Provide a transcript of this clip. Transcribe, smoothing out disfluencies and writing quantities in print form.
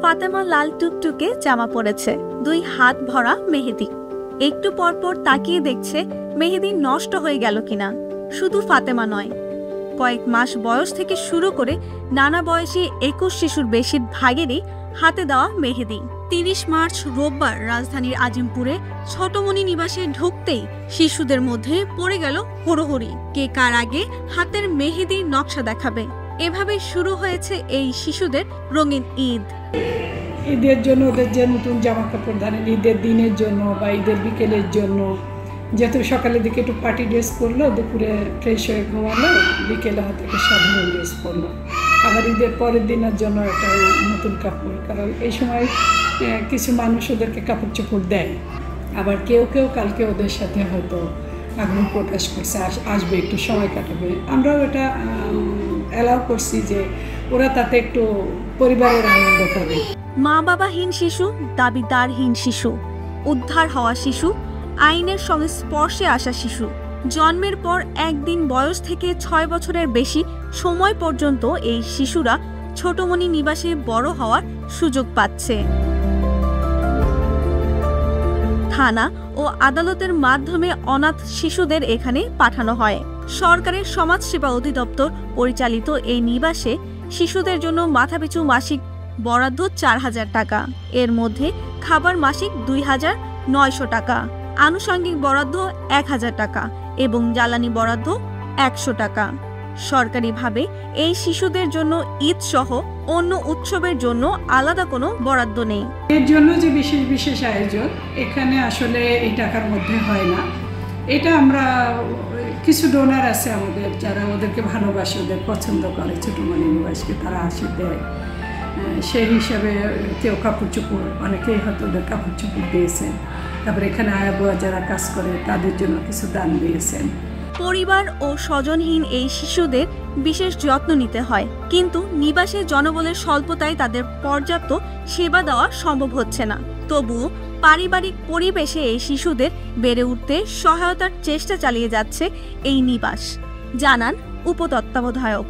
ফাতেমা লাল টুকটুকে জামা পরেছে, 2 হাত ভরা মেহেদি। একটু পরপর তাকিয়ে দেখছে মেহেদি নষ্ট হয়ে গেল কিনা। শুধু ফাতেমা নয়, কয়েক মাস বয়স থেকে শুরু করে নানা বয়সী 21 শিশুর বেশিরভাগেরই হাতে দেওয়া মেহেদি। 30 মার্চ রোববার রাজধানীর আজিমপুরে ছোটমণি নিবাসে ঢুকতেই শিশুদের মধ্যে পড়ে গেল হুড়োহুড়ি, কে কার আগে হাতের মেহেদি নকশা দেখাবে। এভাবে শুরু হয়েছে এই শিশুদের রঙিন ঈদ। ঈদের জন্য ওদের যে নতুন জামা কাপড় ধরেন ঈদের দিনের জন্য বা ঈদের বিকেলের জন্য, যেহেতু সকালের দিকে একটু পার্টি ড্রেস পরলো, দুপুরে ফ্রেশ হয়ে ঘুমালো, বিকেলে হয়তো একটা সাধারণ ড্রেস পরলো, আবার ঈদের পরের দিনের জন্য একটা নতুন কাপড়। কারণ এই সময় কিছু মানুষ ওদেরকে কাপড় চোপড় দেয়, আবার কেউ কেউ কালকে ওদের সাথে হয়তো আগ্রহ প্রকাশ করছে আসবে, একটু সময় কাটাবে। আমরাও এটা অ্যালাউ করছি যে ওরা তাতে একটু পরিবারের আনন্দ পাবে। মা বাবাহীন শিশু, দাবিদারহীন শিশু, উদ্ধার হওয়া শিশু, আইনের সংস্পর্শে আসা শিশু, জন্মের পর একদিন বয়স থেকে 6 বছরের বেশি সময় পর্যন্ত এই শিশুরা ছোটমণি নিবাসে বড় হওয়ার সুযোগ পাচ্ছে। থানা ও আদালতের মাধ্যমে অনাথ শিশুদের এখানে পাঠানো হয়। সরকারের সমাজসেবা অধিদপ্তর পরিচালিত এই নিবাসে শিশুদের জন্য মাথাপিছু মাসিক বরাদ্দ 4000 টাকা। এর মধ্যে খাবার মাসিক 2900 টাকা, আনুষঙ্গিক বরাদ্দ 1000 টাকা এবং জ্বালানি বরাদ্দ 100 টাকা। সরকারিভাবে এই শিশুদের জন্য ঈদ সহ অন্য উৎসবের জন্য আলাদা কোনো বরাদ্দ নেই। এর জন্য যে বিশেষ বিশেষ আয়োজন এখানে আসলে এই টাকার মধ্যে হয় না। এটা আমরা কিছু ডোনার আছে আমাদের, যারা ওদেরকে ভালোবাসে, ওদের পছন্দ করে, ছোটমণি নিবাসকে তারা আসে দেয়। সেই হিসাবে কেউ কাপড় চোপড়, অনেকেই হয়তো ওদের কাপড় চোপড় দিয়েছেন। তারপরে এখানে আয়া বুয়া যারা কাজ করে তাদের জন্য কিছু দান দিয়েছেন। পরিবার ও স্বজনহীন এই শিশুদের বিশেষ যত্ন নিতে হয়, কিন্তু নিবাসে জনবলের স্বল্পতায় তাদের পর্যাপ্ত সেবা দেওয়া সম্ভব হচ্ছে না। তবুও পারিবারিক পরিবেশে এই শিশুদের বেড়ে উঠতে সহায়তার চেষ্টা চালিয়ে যাচ্ছে এই নিবাস, জানান উপতত্ত্বাবধায়ক।